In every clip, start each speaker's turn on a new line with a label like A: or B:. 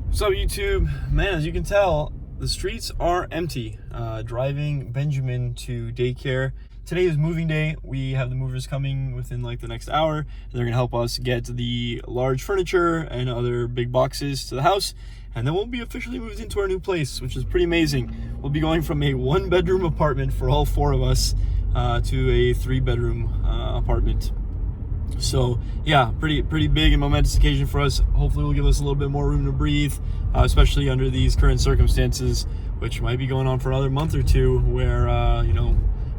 A: What's up, YouTube? Man, as you can tell, the streets are empty. Driving Benjamin to daycare. Today is moving day. We have the movers coming within like the next hour. They're gonna help us get the large furniture and other big boxes to the house, and then we'll be officially moved into our new place, which is pretty amazing. We'll be going from a 1-bedroom apartment for all 4 of us to a 3-bedroom apartment. So yeah, pretty big and momentous occasion for us. Hopefully will give us a little bit more room to breathe, especially under these current circumstances, which might be going on for another month or two, where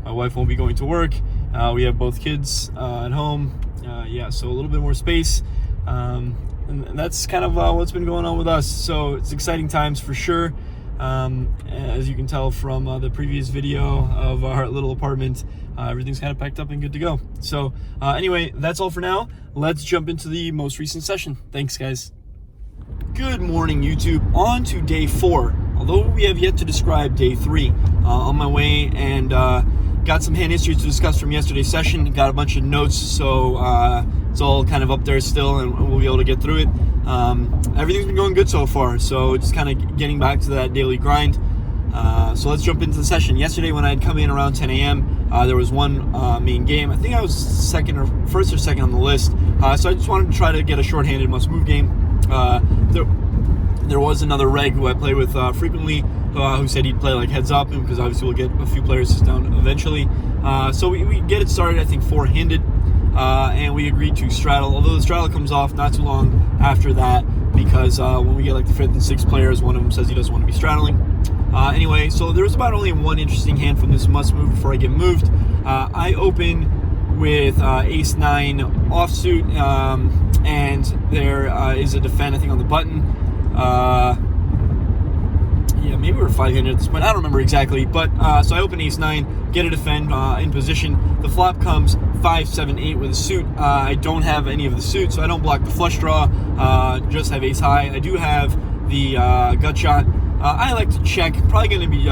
A: my wife won't be going to work. We have both kids at home. So a little bit more space, and that's kind of what's been going on with us. So it's exciting times for sure. As you can tell from the previous video of our little apartment, everything's kind of packed up and good to go. So anyway, that's all for now. Let's jump into the most recent session. Thanks, guys. Good morning, YouTube. On to day 4, although we have yet to describe day 3. On my way, and got some hand history to discuss from yesterday's session. Got a bunch of notes, so it's all kind of up there still, and we'll be able to get through it. Everything's been going good so far, so just kind of getting back to that daily grind. So let's jump into the session. Yesterday, when I had come in around 10 a.m., there was one main game. I think I was first or second on the list. So I just wanted to try to get a shorthanded must-move game. There was another reg who I play with frequently, who said he'd play like heads up, because obviously we'll get a few players down eventually. So we get it started, I think 4-handed, and we agreed to straddle. Although the straddle comes off not too long after that, because when we get like the 5th and 6th players, one of them says he doesn't want to be straddling. Anyway, so there was about only one interesting hand from this must move before I get moved. I open with ace-9 offsuit, and there is a defend, I think, on the button. Maybe we're 5-handed at this point. I don't remember exactly, but so I open ace-9, get a defend in position. The flop comes 5-7-8 with a suit. I don't have any of the suit, so I don't block the flush draw. Just have ace-high. I do have the gut shot. I like to check. Probably going to be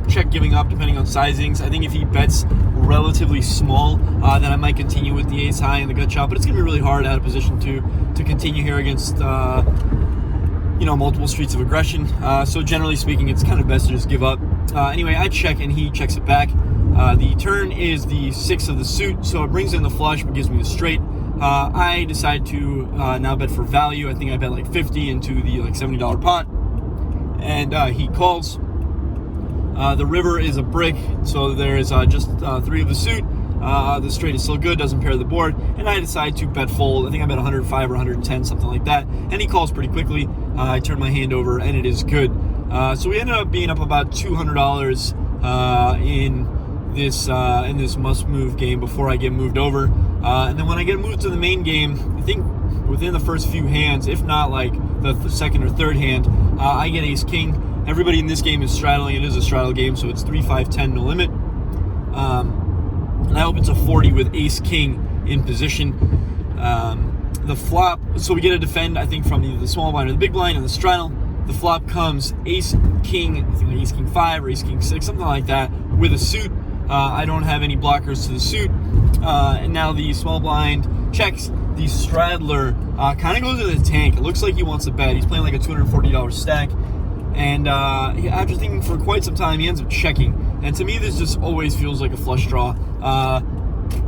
A: check giving up depending on sizings. I think if he bets relatively small, then I might continue with the ace-high and the gut shot. But it's going to be really hard out of position to continue here against multiple streets of aggression. So generally speaking, it's kind of best to just give up. Anyway, I check and he checks it back. The turn is the 6 of the suit, so it brings in the flush but gives me the straight. I decide to now bet for value. I think I bet like 50 into the like $70 pot, and he calls. The river is a brick, so there is just 3 of the suit. The straight is still good, doesn't pair the board, and I decide to bet fold. I think I bet 105 or 110, something like that, and he calls pretty quickly. I turn my hand over, and it is good. So we ended up being up about $200 in this must-move game before I get moved over. And then when I get moved to the main game, I think within the first few hands, if not like the second or third hand, I get ace-king. Everybody in this game is straddling. It is a straddle game, so it's 3-5-10, no limit. And I open to 40 with ace-king in position. The flop, so we get a defend, I think, from either the small blind or the big blind, and the straddle. The flop comes ace-king, I think like ace-king 5 or ace-king 6, something like that, with a suit. I don't have any blockers to the suit. And now the small blind checks. The straddler kind of goes to the tank. It looks like he wants to bet. He's playing like a $240 stack. And after thinking for quite some time, he ends up checking. And to me, this just always feels like a flush draw.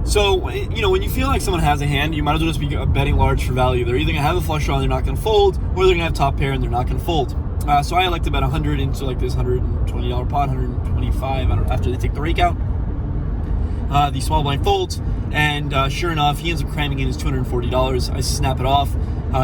A: So, when you feel like someone has a hand, you might as well just be betting large for value. They're either going to have a flush draw and they're not going to fold, or they're going to have top pair and they're not going to fold. So I like to bet 100 into like this $120 pot, 125 after they take the rake out. The small blind folds, and sure enough, he ends up cramming in his $240. I snap it off.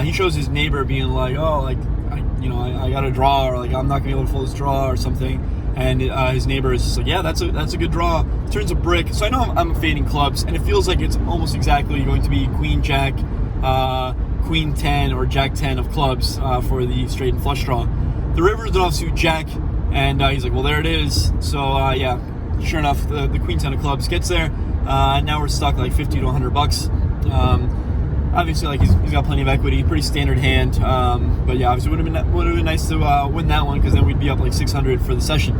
A: He shows his neighbor being like, oh, like, I got a draw, or like I'm not gonna be able to fold this draw or something. And his neighbor is just like, yeah, that's a good draw. Turns a brick. So I know I'm fading clubs, and it feels like it's almost exactly going to be queen jack, queen 10, or jack 10 of clubs for the straight and flush draw. The river is an offsuit jack, and he's like, well, there it is. So yeah, sure enough, the queen 10 of clubs gets there. Now we're stuck like $50 to $100. Obviously, like he's got plenty of equity, pretty standard hand. But yeah, obviously would have been nice to win that one, because then we'd be up like 600 for the session.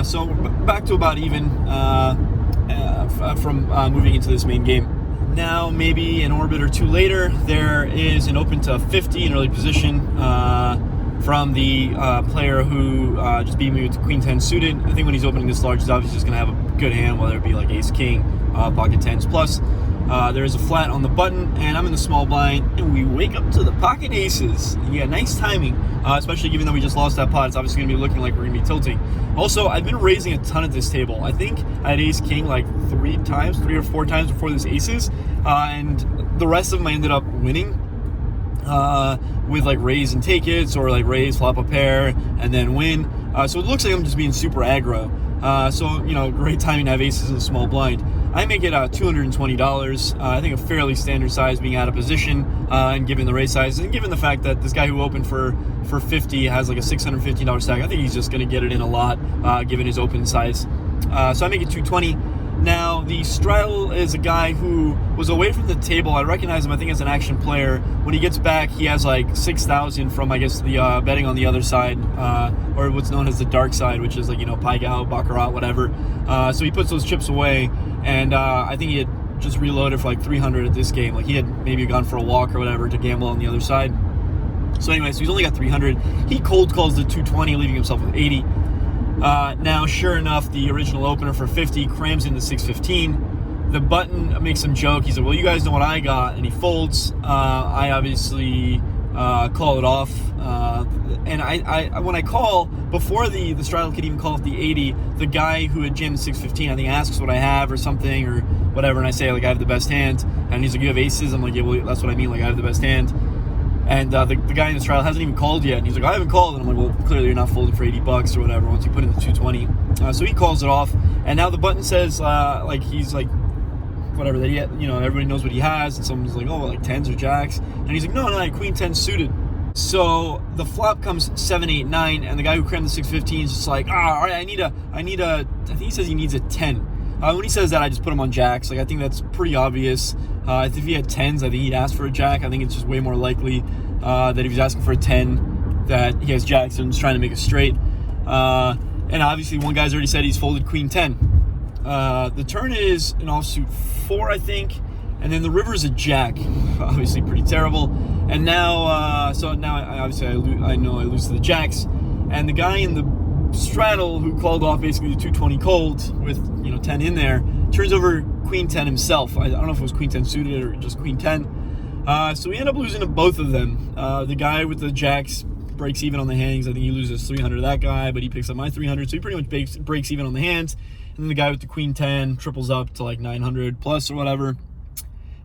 A: So back to about even from moving into this main game. Now, maybe an orbit or two later, there is an open to 50 in early position from the player who just beat me with Queen 10 suited. I think when he's opening this large, he's obviously just going to have a good hand, whether it be like Ace King, pocket 10s plus. There is a flat on the button, and I'm in the small blind, and we wake up to the pocket aces. Yeah, nice timing, especially given that we just lost that pot. It's obviously going to be looking like we're going to be tilting. Also, I've been raising a ton at this table. I think I had Ace King like 3 or 4 times before this aces, and the rest of them I ended up winning with like raise and take it, or like raise, flop a pair, and then win. So it looks like I'm just being super aggro. So, you know, great timing to have aces in the small blind. I make it $220. I think a fairly standard size, being out of position, and given the raise size, and given the fact that this guy who opened for 50 has like a $615 stack. I think he's just going to get it in a lot, given his open size. So I make it $220. Now, the straddle is a guy who was away from the table. I recognize him, I think, as an action player. When he gets back, he has like 6,000 from, I guess, the betting on the other side, or what's known as the dark side, which is like, you know, Pai Gow, Baccarat, whatever. So he puts those chips away, and I think he had just reloaded for like 300 at this game. Like, he had maybe gone for a walk or whatever to gamble on the other side. So anyway, so he's only got 300. He cold calls the 220, leaving himself with 80. Now, sure enough, the original opener for 50 crams in the 615. The button makes some joke. He said, well, you guys know what I got, and he folds. I obviously call it off. And I when I call, before the straddle could even call off the 80, the guy who had jammed the 615, I think, asks what I have or something or whatever, and I say, like, I have the best hand. And he's like, you have aces? I'm like, yeah, well, that's what I mean, like, I have the best hand. And the guy in the straddle hasn't even called yet. And he's like, I haven't called. And I'm like, well, clearly you're not folding for $80 or whatever once you put in the 220. So he calls it off. And now the button says, like, he's like, whatever, that he, you know, everybody knows what he has. And someone's like, oh, like 10s or jacks. And he's like, no, I Queen 10 suited. So the flop comes 7, 8, 9. And the guy who crammed the 615 is just like, all right, I need a, I think he says he needs a 10. When he says that, I just put him on jacks. Like, I think that's pretty obvious. If he had 10s, I think he'd ask for a jack. I think it's just way more likely that if he's asking for a 10, that he has jacks and is trying to make a straight. And obviously, one guy's already said he's folded Queen 10. The turn is an offsuit 4, I think. And then the river is a jack. Obviously, pretty terrible. And now, so now I know I lose to the jacks. And the guy in the straddle who called off basically the 220 cold with, you know, 10 in there, turns over Queen 10 himself. I don't know if it was Queen 10 suited or just Queen 10. So we end up losing to both of them. The guy with the jacks breaks even on the hands. I think he loses 300 to that guy, but he picks up my 300, so he pretty much breaks even on the hands. And then the guy with the Queen 10 triples up to like 900 plus or whatever.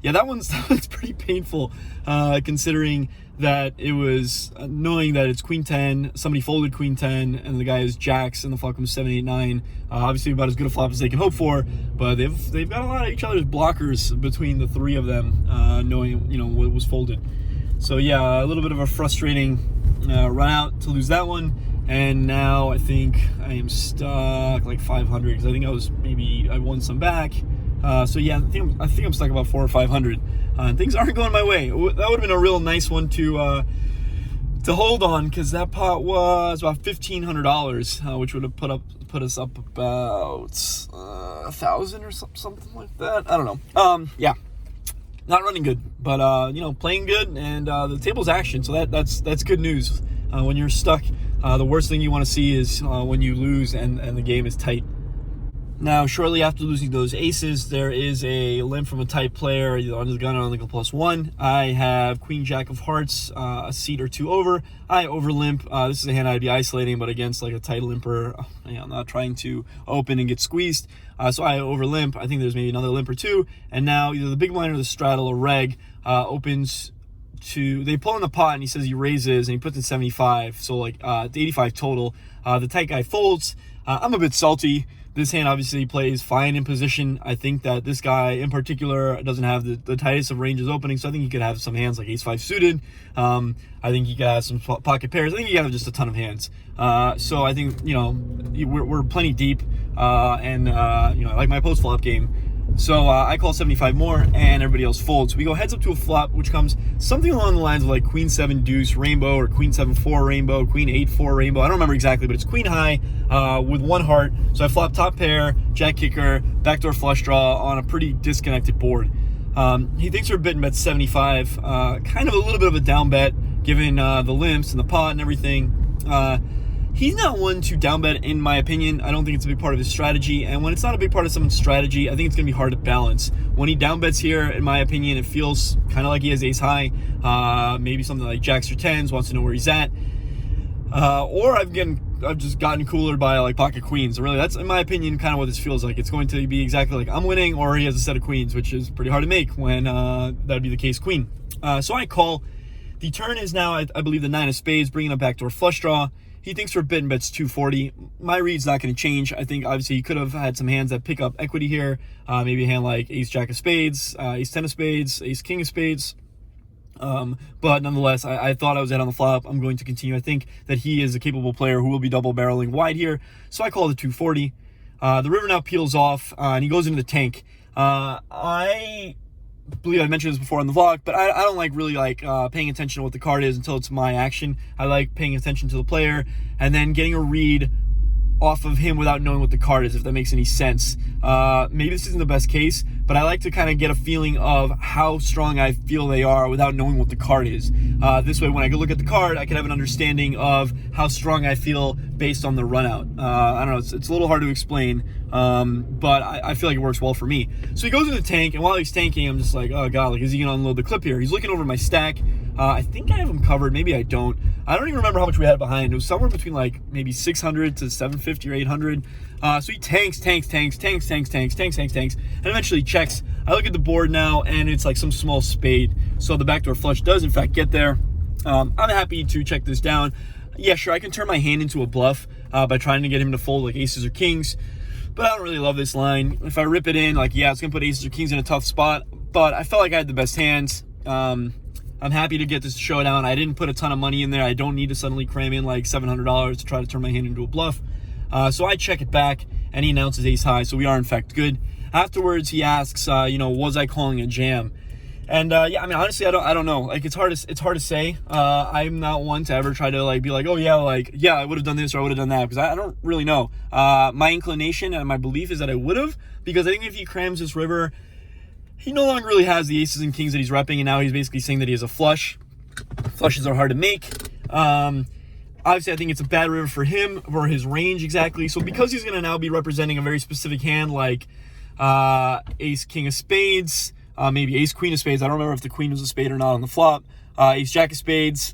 A: Yeah, that one's pretty painful, considering that it was knowing that it's Queen 10, somebody folded Queen 10, and the guy is jacks, and the flop comes 7, 8, 9. Obviously about as good a flop as they can hope for, but they've got a lot of each other's blockers between the three of them, knowing, you know, what was folded. So yeah, a little bit of a frustrating run out to lose that one. And now I think I am stuck like 500, because I think I won some back. So yeah, I think I'm stuck about 400 or 500. And things aren't going my way. That would have been a real nice one to hold on, because that pot was about $1,500, which would have put us up about 1,000 or something like that. I don't know. Yeah, not running good, but you know, playing good, and the table's action, so that's good news. When you're stuck, the worst thing you want to see is when you lose and the game is tight. Now, shortly after losing those aces, there is a limp from a tight player, either under the gun or on the +1. I have Queen Jack of Hearts, a seat or two over. I over limp. This is a hand I'd be isolating, but against like a tight limper, I'm not trying to open and get squeezed. So I over limp. I think there's maybe another limp or two. And now either the big blind or the straddle or reg opens to, they pull in the pot, and he says he raises, and he puts in 75. So like 85 total. The tight guy folds. I'm a bit salty. This hand obviously plays fine in position. I think that this guy in particular doesn't have the tightest of ranges opening, so I think he could have some hands like ace-5 suited. I think he could have some pocket pairs. I think he could have just a ton of hands. So I think, you know, we're plenty deep, and you know, I like my post-flop game. So I call 75 more, and everybody else folds. We go heads up to a flop, which comes something along the lines of like Queen 7 deuce rainbow, or Queen 7 4 rainbow, Queen 8 4 rainbow. I don't remember exactly, but it's queen high with one heart. So I flop top pair, jack kicker, backdoor flush draw on a pretty disconnected board. He thinks we're betting bet 75, kind of a little bit of a down bet given the limps and the pot and everything. He's not one to down bet, in my opinion. I don't think it's a big part of his strategy. And when it's not a big part of someone's strategy, I think it's going to be hard to balance. When he down bets here, in my opinion, it feels kind of like he has ace high. Maybe something like jacks or tens, wants to know where he's at. Or I've just gotten cooler by like pocket queens. Really, that's, in my opinion, kind of what this feels like. It's going to be exactly like I'm winning, or he has a set of queens, which is pretty hard to make when that would be the case queen. So I call. The turn is now, I believe, the 9 of spades, bringing up backdoor flush draw. He thinks we're betting bets 240. My read's not going to change. I think, obviously, he could have had some hands that pick up equity here. Maybe a hand like ace jack of spades, ace 10 of spades, ace king of spades. But nonetheless, I thought I was ahead on the flop. I'm going to continue. I think that he is a capable player who will be double barreling wide here. So I call the 240. The river now peels off, and he goes into the tank. I believe I mentioned this before on the vlog, but I don't really like paying attention to what the card is until it's my action. I like paying attention to the player and then getting a read off of him without knowing what the card is, if that makes any sense. Maybe this isn't the best case, but I like to kind of get a feeling of how strong I feel they are without knowing what the card is. This way, when I go look at the card, I can have an understanding of how strong I feel based on the run out. I don't know, it's a little hard to explain, but I feel like it works well for me. So he goes in the tank, and while he's tanking, I'm just like, oh god, like, is he gonna unload the clip here? He's looking over my stack. I think I have him covered, maybe I don't. I don't even remember how much we had behind. It was somewhere between like maybe 600 to 750 or 800. So he tanks, and eventually checks. I look at the board now, and it's like some small spade. So the backdoor flush does in fact get there. I'm happy to check this down. Yeah, sure, I can turn my hand into a bluff by trying to get him to fold like aces or kings, but I don't really love this line. If I rip it in, like, yeah, it's gonna put aces or kings in a tough spot, but I felt like I had the best hands. I'm happy to get this showdown. I didn't put a ton of money in there. I don't need to suddenly cram in like $700 to try to turn my hand into a bluff. So I check it back, and he announces ace high, so we are in fact good. Afterwards, he asks, was I calling a jam? And yeah, I mean, honestly, I don't know. Like, it's hard to say. I'm not one to ever try to like be like, oh yeah, like, yeah, I would have done this or I would have done that, because I don't really know. My inclination and my belief is that I would have, because I think if he crams this river, he no longer really has the aces and kings that he's repping, and now he's basically saying that he has a flush. Flushes are hard to make. Obviously, I think it's a bad river for him, for his range exactly. So because he's going to now be representing a very specific hand like ace king of spades, maybe ace queen of spades. I don't remember if the queen was a spade or not on the flop. Ace jack of spades.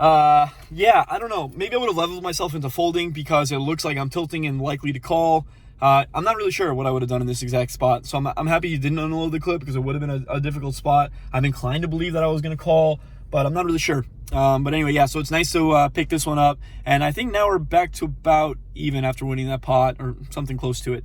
A: Yeah, I don't know. Maybe I would have leveled myself into folding because it looks like I'm tilting and likely to call. I'm not really sure what I would have done in this exact spot. So I'm happy he didn't unload the clip, because it would have been a difficult spot. I'm inclined to believe that I was going to call, but I'm not really sure. But anyway, yeah, so it's nice to pick this one up. And I think now we're back to about even after winning that pot, or something close to it.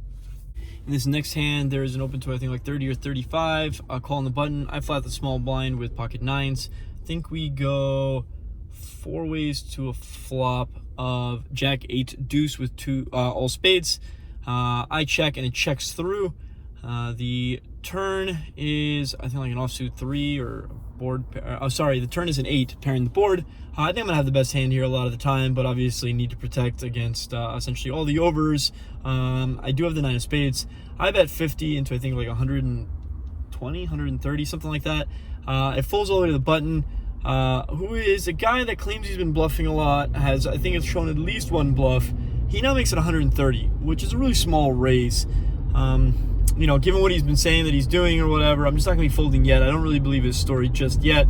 A: In this next hand, there is an open to, I think, like 30 or 35. Calling the button. I flat the small blind with pocket nines. I think we go 4 ways to a flop of jack 8 deuce with all spades. I check, and it checks through. The turn is, I think, like an offsuit 3 or board pair. Oh, sorry, the turn is an 8, pairing the board. I think I'm gonna have the best hand here a lot of the time, but obviously need to protect against essentially all the overs. I do have the 9 of spades. I bet 50 into, I think, like 120, 130, something like that. It folds all the way to the button. Who is a guy that claims he's been bluffing a lot, has, I think, it's shown at least one bluff. He now makes it 130, which is a really small raise. Given what he's been saying that he's doing or whatever, I'm just not going to be folding yet. I don't really believe his story just yet.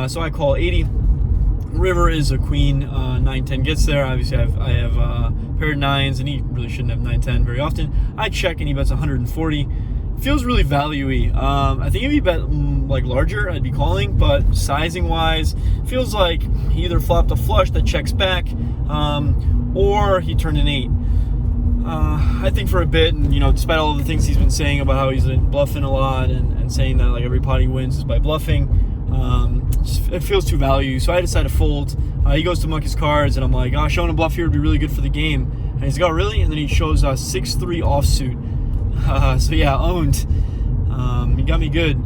A: So I call 80. River is a queen. 9-10 gets there. Obviously, I have paired nines, and he really shouldn't have 9-10 very often. I check, and he bets 140. Feels really value-y. I think if he bet like larger, I'd be calling, but sizing-wise, feels like he either flopped a flush that checks back, or he turned an 8. I think for a bit, and despite all the things he's been saying about how he's been bluffing a lot and saying that like every pot he wins is by bluffing, it feels too value. So I decide to fold. He goes to muck his cards, and I'm like, showing a bluff here would be really good for the game. And he's got really, and then he shows 6-3 offsuit. So yeah, owned. He got me good.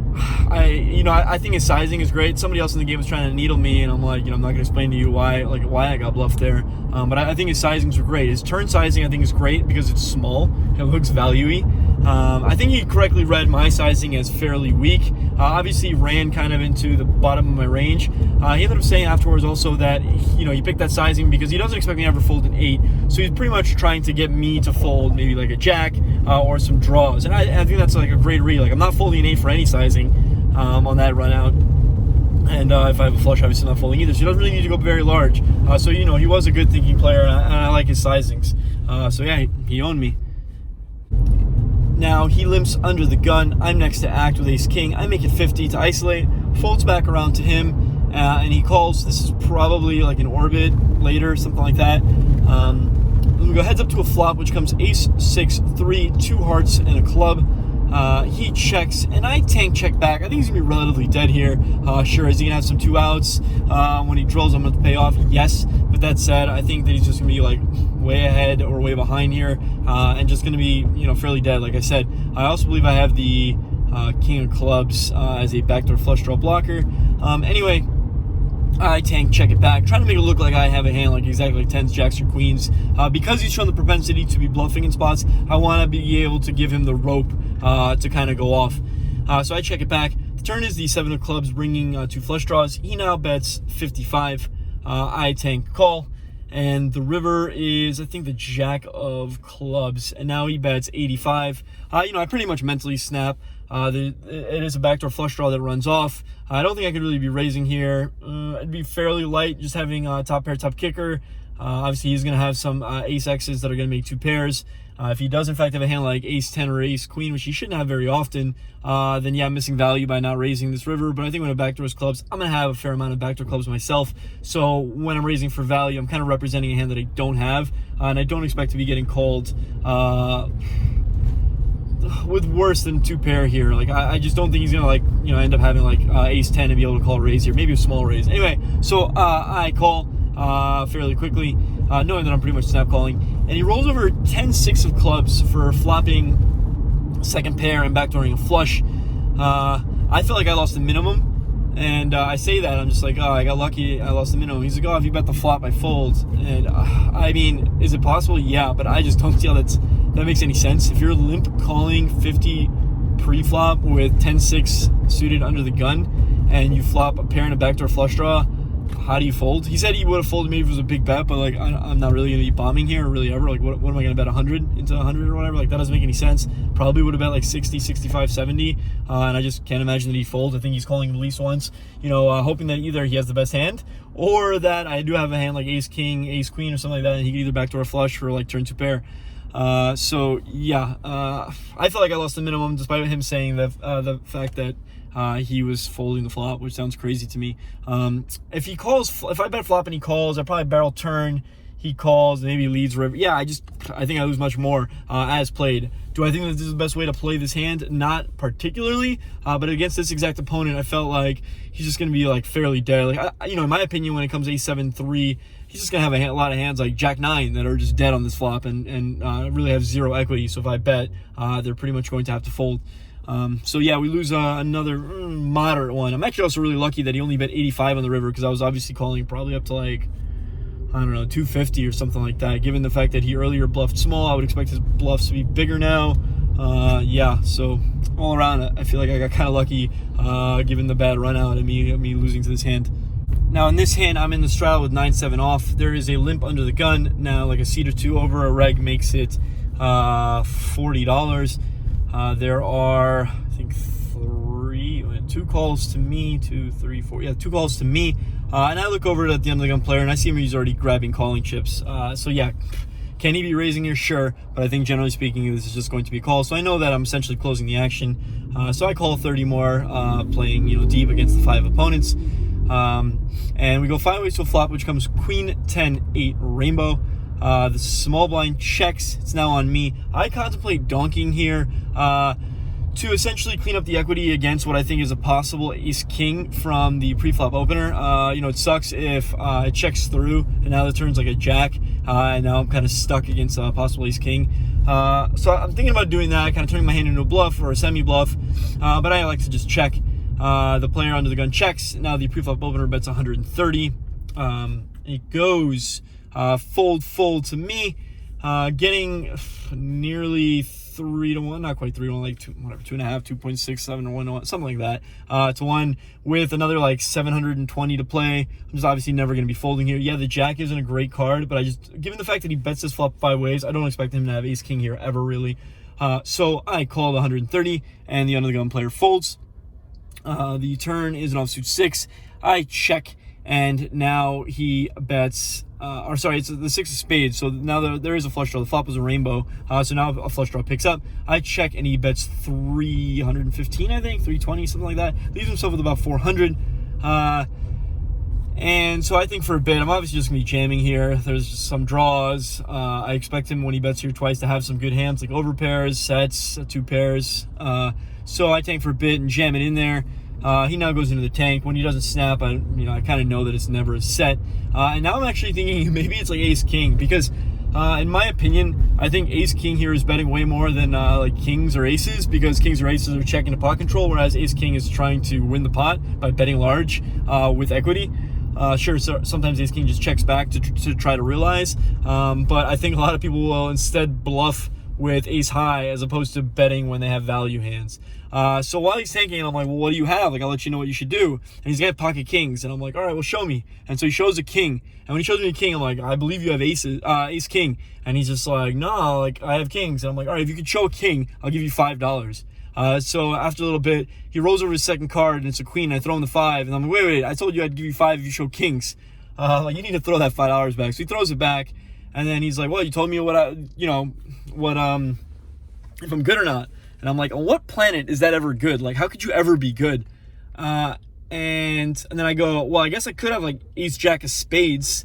A: I think his sizing is great. Somebody else in the game was trying to needle me, and I'm like, I'm not going to explain to you why I got bluffed there. But I think his sizings were great. His turn sizing, I think, is great because it's small. It looks value-y. I think he correctly read my sizing as fairly weak. Obviously, he ran kind of into the bottom of my range. He ended up saying afterwards also that, he picked that sizing because he doesn't expect me to ever fold an 8. So he's pretty much trying to get me to fold maybe like a jack or some draws. And I think that's like a great read. Like, I'm not folding an 8 for any sizing on that run out. And if I have a flush, obviously not folding either. So he doesn't really need to go very large. So, he was a good thinking player, and I like his sizings. So, yeah, he owned me. Now, he limps under the gun. I'm next to act with ace-king. I make it 50 to isolate, folds back around to him, and he calls. This is probably like an orbit later, something like that. Then we go heads up to a flop, which comes ace, 6, 3, 2 hearts, and a club. He checks, and I tank check back. I think he's going to be relatively dead here. Sure, is he going to have some 2 outs? When he drills, I'm going to pay off. Yes. But that said, I think that he's just going to be like way ahead or way behind here, and just going to be, fairly dead, like I said. I also believe I have the king of clubs as a backdoor flush draw blocker. Anyway, I tank check it back, trying to make it look like I have a hand like exactly like 10s, jacks, or queens. Because he's shown the propensity to be bluffing in spots, I want to be able to give him the rope to kind of go off. So I check it back. The turn is the 7 of clubs, bringing 2 flush draws. He now bets 55. I tank call. And the river is, I think, the jack of clubs. And now he bets 85. I pretty much mentally snap. It is a backdoor flush draw that runs off. I don't think I could really be raising here. It'd be fairly light, just having top pair, top kicker. Obviously, he's going to have some ace X's that are going to make 2 pairs. If he does, in fact, have a hand like ace 10 or ace queen, which he shouldn't have very often, then yeah, I'm missing value by not raising this river. But I think when I backdoor his clubs, I'm going to have a fair amount of backdoor clubs myself. So when I'm raising for value, I'm kind of representing a hand that I don't have. And I don't expect to be getting called with worse than 2 pair here. Like, I just don't think he's going to, end up having like ace 10 and be able to call a raise here. Maybe a small raise. Anyway, so I call fairly quickly, knowing that I'm pretty much snap calling. And he rolls over 10-6 of clubs for flopping second pair and backdooring a flush. I feel like I lost the minimum. And I say that, I'm just like, I got lucky, I lost the minimum. He's like, if you bet the flop, I fold. And I mean, is it possible? Yeah, but I just don't see how that makes any sense. If you're limp calling 50 pre-flop with 10-6 suited under the gun, and you flop a pair and a backdoor flush draw, how do you fold? He said he would have folded maybe if it was a big bet, but like, I'm not really going to be bombing here, really ever. Like, what am I going to bet, 100 into 100 or whatever? Like, that doesn't make any sense. Probably would have bet like 60, 65, 70, and I just can't imagine that he folds. I think he's calling at least once, hoping that either he has the best hand, or that I do have a hand like ace king, ace queen, or something like that, and he could either backdoor a flush for like turn 2 pair. So yeah, I feel like I lost the minimum, despite him saying that the fact that he was folding the flop, which sounds crazy to me. If I bet flop and he calls, I probably barrel turn. He calls, maybe leads river. Yeah, I think I lose much more as played. Do I think that this is the best way to play this hand? Not particularly, but against this exact opponent, I felt like he's just going to be like fairly dead. Like, in my opinion, when it comes to ace 7-3, he's just going to have a lot of hands like jack 9 that are just dead on this flop and really have 0 equity. So if I bet, they're pretty much going to have to fold. So yeah, we lose another moderate one. I'm actually also really lucky that he only bet 85 on the river, because I was obviously calling probably up to like, I don't know, 250 or something like that. Given the fact that he earlier bluffed small, I would expect his bluffs to be bigger now. Yeah, so all around, I feel like I got kind of lucky given the bad run out and me losing to this hand. Now in this hand, I'm in the straddle with 9-7 off. There is a limp under the gun. Now like a seat or 2 over, a reg makes it $40. There are, I think, 2 calls to me, 2, 3, 4. Yeah, 2 calls to me. And I look over at the end of the gun player, and I see him, he's already grabbing calling chips. So yeah, can he be raising here? Sure. But I think generally speaking, this is just going to be a call. So I know that I'm essentially closing the action. So I call 30 more, playing, deep against the 5 opponents. And we go 5 ways to a flop, which comes queen, 10, 8, rainbow. The small blind checks. It's now on me. I contemplate donking here. to essentially clean up the equity against what I think is a possible ace-king from the pre-flop opener. It sucks if it checks through and now the turn's like a jack, and now I'm kind of stuck against a possible ace-king. So I'm thinking about doing that, kind of turning my hand into a bluff or a semi-bluff, but I like to just check. The player under the gun checks. Now the pre-flop opener bets 130. It goes fold to me, getting nearly 3-1, not quite 3-1, like 2.5, 2.67 or 1-1, something like that, to 1 with another like 720 to play. I'm just obviously never going to be folding here. Yeah, the jack isn't a great card, but I just, given the fact that he bets this flop 5 ways, I don't expect him to have ace king here ever really. So I call the 130 and the under the gun player folds. The turn is an offsuit 6. I check, and now he bets, it's the 6 of spades, so now there is a flush draw. The flop was a rainbow, so now a flush draw picks up. I check, and he bets 315, I think, 320, something like that. Leaves himself with about 400. And so I think for a bit, I'm obviously just going to be jamming here. There's just some draws. I expect him, when he bets here twice, to have some good hands, like overpairs, sets, 2 pairs. So I tank for a bit and jam it in there. He now goes into the tank. When he doesn't snap, I kind of know that it's never a set. And now I'm actually thinking maybe it's like ace-king, because in my opinion, I think ace-king here is betting way more than like kings or aces, because kings or aces are checking to pot control, whereas ace-king is trying to win the pot by betting large with equity. Sure, so sometimes ace-king just checks back to try to realize, but I think a lot of people will instead bluff with ace-high as opposed to betting when they have value hands. So while he's tanking, I'm like, well, what do you have? Like, I'll let you know what you should do. And he's got pocket kings, and I'm like, all right, well, show me. And so he shows a king, and when he shows me a king, I'm like, I believe you have ace-king. And he's just like, no, like, I have kings. And I'm like, all right, if you could show a king, I'll give you $5. So after a little bit, he rolls over his second card, and it's a queen. I throw him the 5, and I'm like, wait, I told you I'd give you 5 if you show kings. Like, you need to throw that $5 back. So he throws it back, and then he's like, well, you told me if I'm good or not. And I'm like, on what planet is that ever good? Like, how could you ever be good? And then I go, well, I guess I could have like ace jack of spades.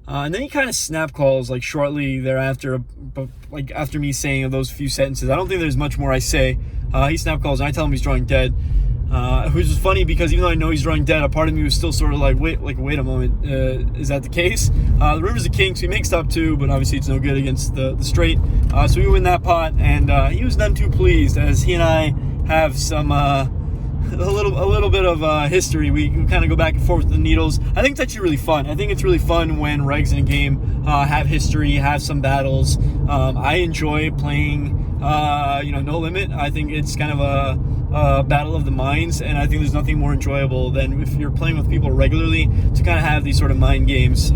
A: And then he kind of snap calls like shortly thereafter, but like after me saying those few sentences. I don't think there's much more I say. He snap calls, and I tell him he's drawing dead. Which is funny, because even though I know he's drawing dead, a part of me was still sort of like, wait a moment, is that the case? The river's a king, so he makes top 2, but obviously it's no good against the straight. So we win that pot, and he was none too pleased, as he and I have some a little bit of history. We kind of go back and forth with the needles. I think it's actually really fun. I think it's really fun when regs in a game have history, have some battles. I enjoy playing no limit. I think it's kind of a battle of the minds, and I think there's nothing more enjoyable than if you're playing with people regularly to kind of have these sort of mind games.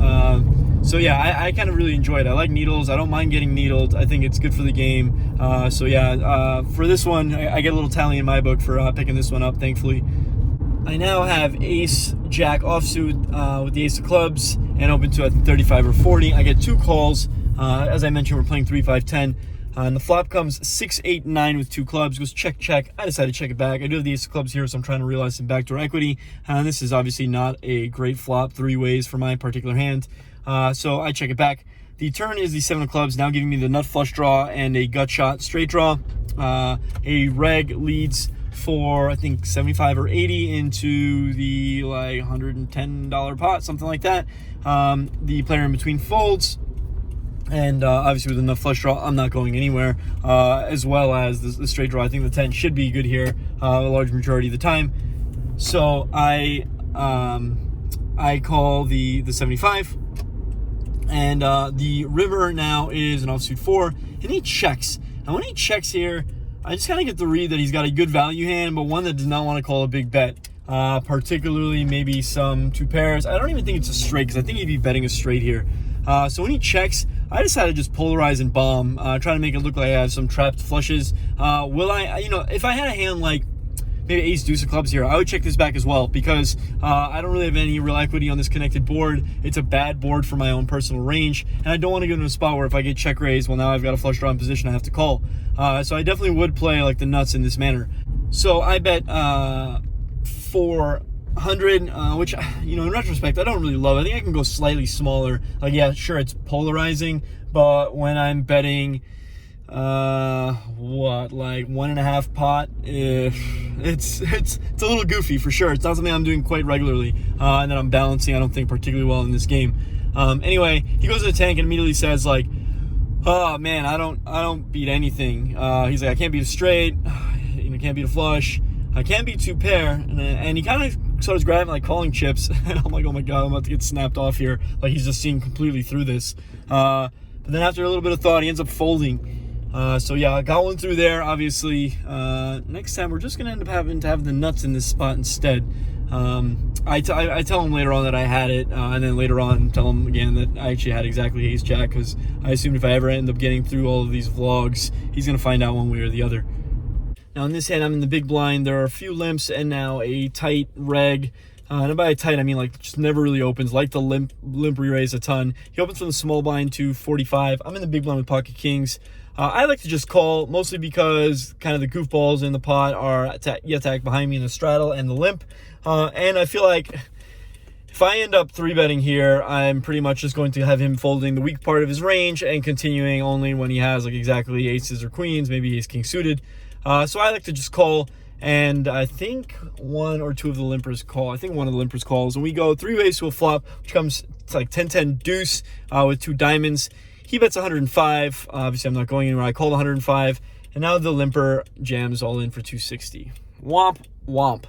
A: So yeah, I kind of really enjoy it. I like needles. I don't mind getting needled. I think it's good for the game. For this one, I get a little tally in my book for picking this one up, thankfully. I now have ace jack offsuit with the ace of clubs and open to, I think, 35 or 40. I get 2 calls. As I mentioned, we're playing 3, 5, 10. And the flop comes 6, 8, 9 with 2 clubs. Goes check, check. I decided to check it back. I do have the ace of clubs here, so I'm trying to realize some backdoor equity. And this is obviously not a great flop 3 ways for my particular hand. So I check it back. The turn is the 7 of clubs, now giving me the nut flush draw and a gut shot straight draw. A reg leads for, I think, 75 or 80 into the like $110 pot, something like that. The player in between folds. And obviously with enough flush draw, I'm not going anywhere, as well as the straight draw. I think the 10 should be good here a large majority of the time. So I call the 75, and the river now is an offsuit 4, and he checks. And when he checks here, I just kind of get the read that he's got a good value hand, but one that does not want to call a big bet. Particularly maybe some 2 pairs. I don't even think it's a straight, because I think he'd be betting a straight here. So when he checks, I decided to just polarize and bomb, try to make it look like I have some trapped flushes. Will I, if I had a hand like maybe ace deuce of clubs here, I would check this back as well, because I don't really have any real equity on this connected board. It's a bad board for my own personal range, and I don't want to get into a spot where if I get check raised, well, now I've got a flush draw in position, I have to call. So I definitely would play like the nuts in this manner. So I bet 400, which, in retrospect, I don't really love. I think I can go slightly smaller. Like, yeah, sure, it's polarizing, but when I'm betting what, like 1.5 pot? It's a little goofy for sure. It's not something I'm doing quite regularly, and that I'm balancing, I don't think, particularly well in this game. Anyway, he goes to the tank and immediately says, like, oh man, I don't beat anything. He's like, I can't beat a straight, can't beat a flush, I can't beat 2 pair, and he kind of starts grabbing, like, calling chips, and I'm like, oh my god, I'm about to get snapped off here. Like, he's just seeing completely through this. But then after a little bit of thought, he ends up folding. So yeah, I got one through there, obviously. Next time, we're just going to end up having to have the nuts in this spot instead. I tell him later on that I had it, and then later on tell him again that I actually had exactly ace-jack, because I assumed if I ever end up getting through all of these vlogs, he's going to find out one way or the other. Now, in this hand, I'm in the big blind. There are a few limps and now a tight reg. And by tight, I mean, like, just never really opens. Like the limp re-raise a ton. He opens from the small blind to 45. I'm in the big blind with pocket kings. I like to just call, mostly because kind of the goofballs in the pot are attack behind me in the straddle and the limp. And I feel like if I end up 3-betting here, I'm pretty much just going to have him folding the weak part of his range and continuing only when he has, like, exactly aces or queens, maybe ace king suited. So I like to just call, and I think 1 or 2 of the limpers call. I think one of the limpers calls, and we go 3 ways to a flop, which comes to like 10-10 deuce with 2 diamonds. He bets 105. Obviously, I'm not going anywhere. I called 105, and now the limper jams all in for 260. Womp, womp.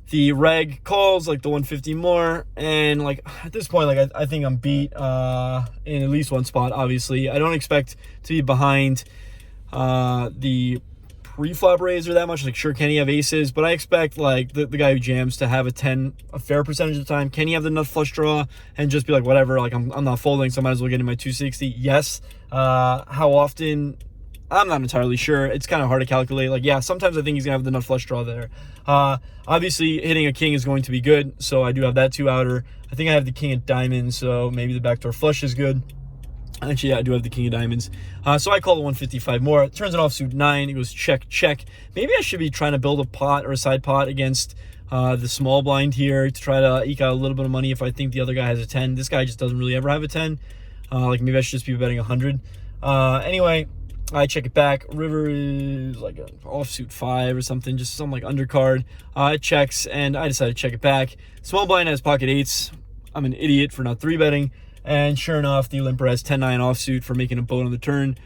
A: The reg calls like the 150 more, and like at this point, like I think I'm beat in at least one spot. Obviously, I don't expect to be behind the pre-flop raiser that much. Like, sure, can he have aces, but I expect like the guy who jams to have a fair percentage of the time. Can he have the nut flush draw and just be like, whatever, like I'm not folding, so I might as well get in my 260? Yes. How often? I'm not entirely sure. It's kind of hard to calculate. Like, yeah, sometimes I think he's gonna have the nut flush draw there. Obviously hitting a king is going to be good, so I do have that 2-outer. I think I have the king of diamonds, so maybe the backdoor flush is good. Actually, yeah, I do have the king of diamonds. So I call the 155 more. It turns an offsuit 9. It goes check, check. Maybe I should be trying to build a pot or a side pot against the small blind here to try to eke out a little bit of money if I think the other guy has a 10. This guy just doesn't really ever have a 10. Like, maybe I should just be betting 100. Anyway, I check it back. River is like an offsuit 5 or something, just some like undercard. It checks, and I decide to check it back. Small blind has pocket 8s. I'm an idiot for not 3-betting. And sure enough, the limper has 10-9 offsuit for making a boat on the turn.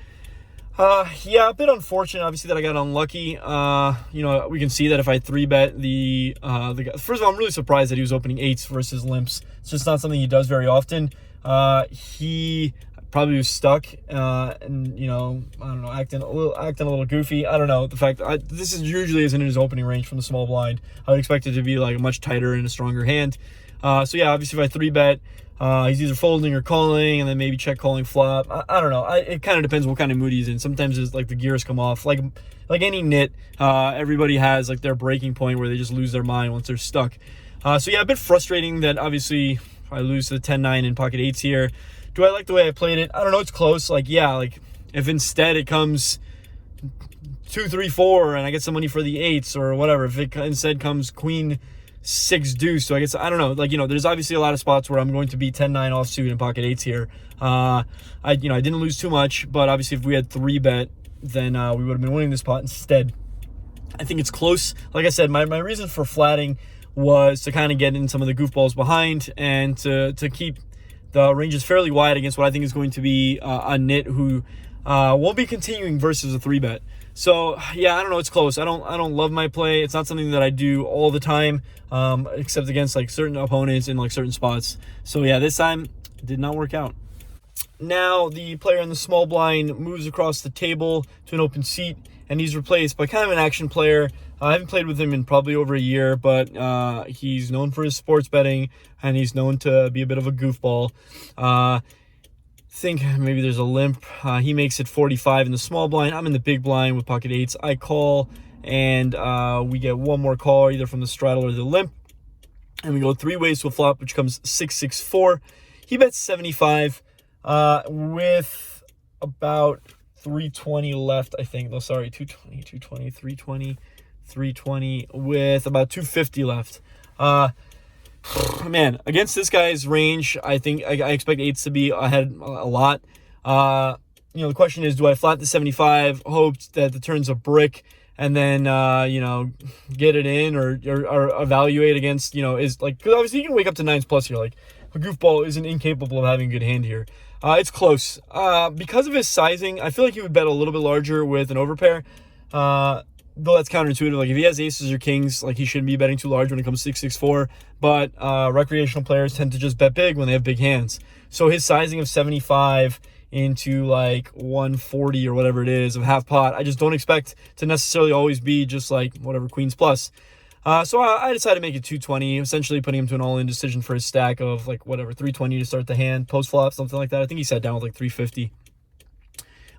A: Yeah, a bit unfortunate, obviously, that I got unlucky. We can see that if I 3-bet the guy. First of all, I'm really surprised that he was opening 8s versus limps. It's just not something he does very often. He probably was stuck, and I don't know, acting a little goofy. I don't know. The fact this is usually isn't in his opening range from the small blind. I would expect it to be like a much tighter and a stronger hand. So yeah, obviously if I 3-bet, he's either folding or calling, and then maybe check calling flop. I don't know. It kind of depends what kind of mood he's in. Sometimes it's like the gears come off. Like any nit, everybody has like their breaking point where they just lose their mind once they're stuck. So yeah, a bit frustrating that obviously I lose to the 10-9 in pocket 8s here. Do I like the way I played it? I don't know. It's close. Like, yeah, like if instead it comes 2, 3, 4, and I get some money for the 8s or whatever. If it instead comes queen 6 deuce, so I guess I don't know. Like, there's obviously a lot of spots where I'm going to be 10-9 offsuit in pocket 8s here. I didn't lose too much, but obviously if we had 3-bet, then we would have been winning this pot instead. I think it's close. Like I said, my reason for flatting was to kind of get in some of the goofballs behind and to keep the ranges fairly wide against what I think is going to be a nit who won't be continuing versus a 3-bet. So yeah, I don't know. It's close. I don't love my play. It's not something that I do all the time, except against like certain opponents in like certain spots. So yeah, this time it did not work out. Now the player in the small blind moves across the table to an open seat, and he's replaced by kind of an action player. I haven't played with him in probably over a year, but he's known for his sports betting, and he's known to be a bit of a goofball. Think maybe there's a limp. He makes it 45 in the small blind. I'm in the big blind with pocket 8s. I call, and we get one more call either from the straddle or the limp, and we go 3 ways to a flop, which comes 6-6-4. He bets 75 with about 320 left, I think. No, sorry, 220, 320 with about 250 left. Man, against this guy's range, I think I expect 8s to be ahead a lot. the question is, do I flat the 75, hope that the turn's a brick, and then, get it in or evaluate against, is like, because obviously you can wake up to 9s plus here. Like, a goofball isn't incapable of having a good hand here. It's close. Because of his sizing, I feel like he would bet a little bit larger with an overpair. Though that's counterintuitive. Like, if he has aces or kings, like, he shouldn't be betting too large when it comes to 6-6-4. But recreational players tend to just bet big when they have big hands. So his sizing of 75 into like 140 or whatever it is of half pot, I just don't expect to necessarily always be just like whatever queens plus. So I decided to make it 220, essentially putting him to an all-in decision for his stack of like whatever 320 to start the hand, post flop, something like that. I think he sat down with like 350.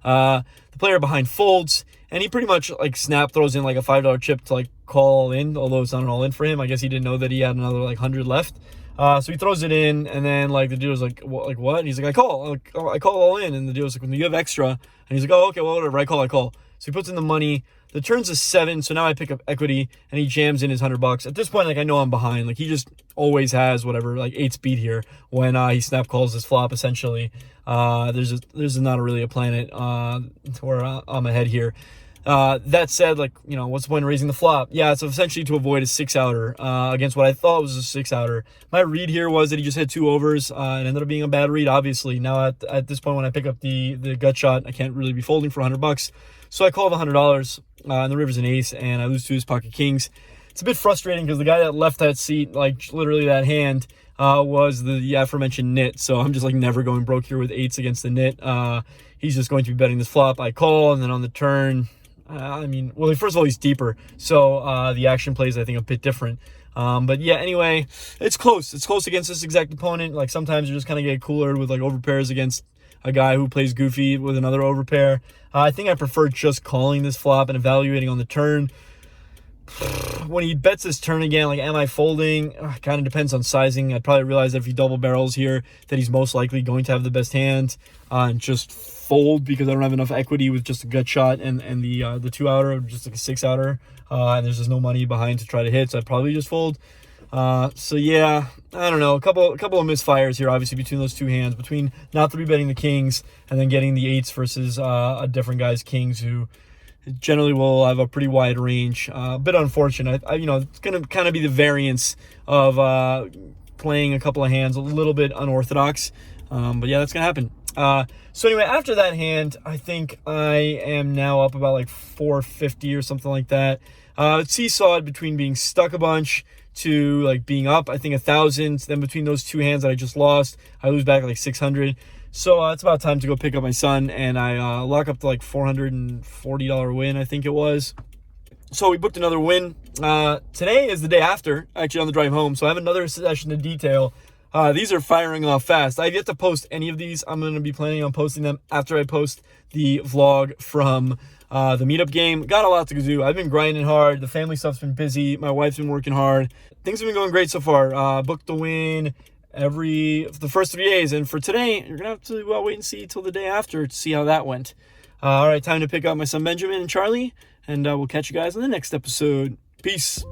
A: The player behind folds, and he pretty much like snap throws in like a $5 chip to like call in, although it's not an all-in for him. I guess he didn't know that he had another like 100 left. So he throws it in, and then like the dude was like, what? And he's like, I call all in. And the dude was like, when you have extra, and he's like, oh, okay, well, whatever, I call. So he puts in the money. The turn's a 7, so now I pick up equity, and he jams in his $100. At this point, like, I know I'm behind. Like, he just always has whatever, like 8 speed here when he snap calls his flop. Essentially, there's not really a planet where I'm ahead here. That said, like, what's the point of raising the flop? Yeah, it's essentially to avoid a 6-outer against what I thought was a 6-outer. My read here was that he just had 2 overs. It ended up being a bad read, obviously. Now at this point, when I pick up the gut shot, I can't really be folding for $100. So I call the $100, and the river's an ace, and I lose to his pocket kings. It's a bit frustrating because the guy that left that seat, like literally that hand, was the aforementioned nit. So I'm just like never going broke here with 8s against the nit. He's just going to be betting this flop. I call, and then on the turn, first of all, he's deeper. So the action plays, I think, a bit different. But yeah, anyway, it's close. It's close against this exact opponent. Like, sometimes you just kind of get cooler with like overpairs against a guy who plays goofy with another overpair. I think I prefer just calling this flop and evaluating on the turn. When he bets this turn again, like, am I folding? Kind of depends on sizing. I'd probably realize that if he double barrels here, that he's most likely going to have the best hand, and just fold because I don't have enough equity with just a gut shot and the 2-outer, just like a 6-outer, and there's just no money behind to try to hit, so I'd probably just fold. So yeah, I don't know, a couple of misfires here, obviously, between those two hands, between not 3-betting the kings and then getting the 8s versus a different guy's kings who generally will have a pretty wide range. A bit unfortunate. It's going to kind of be the variance of playing a couple of hands a little bit unorthodox. But yeah, that's going to happen. So anyway, after that hand, I think I am now up about like 450 or something like that. Seesawed between being stuck a bunch to like being up, I think 1,000. Then between those two hands that I just lost, I lose back like 600. So it's about time to go pick up my son, and I lock up to like $440 win, I think it was. So we booked another win. Today is the day after, actually, on the drive home. So I have another session to detail. These are firing off fast. I've yet to post any of these. I'm going to be planning on posting them after I post the vlog from the meetup game. Got a lot to do. I've been grinding hard. The family stuff's been busy. My wife's been working hard. Things have been going great so far. Booked the win the first 3 days. And for today, you're going to have to wait and see till the day after to see how that went. All right, time to pick up my son Benjamin and Charlie. And we'll catch you guys on the next episode. Peace.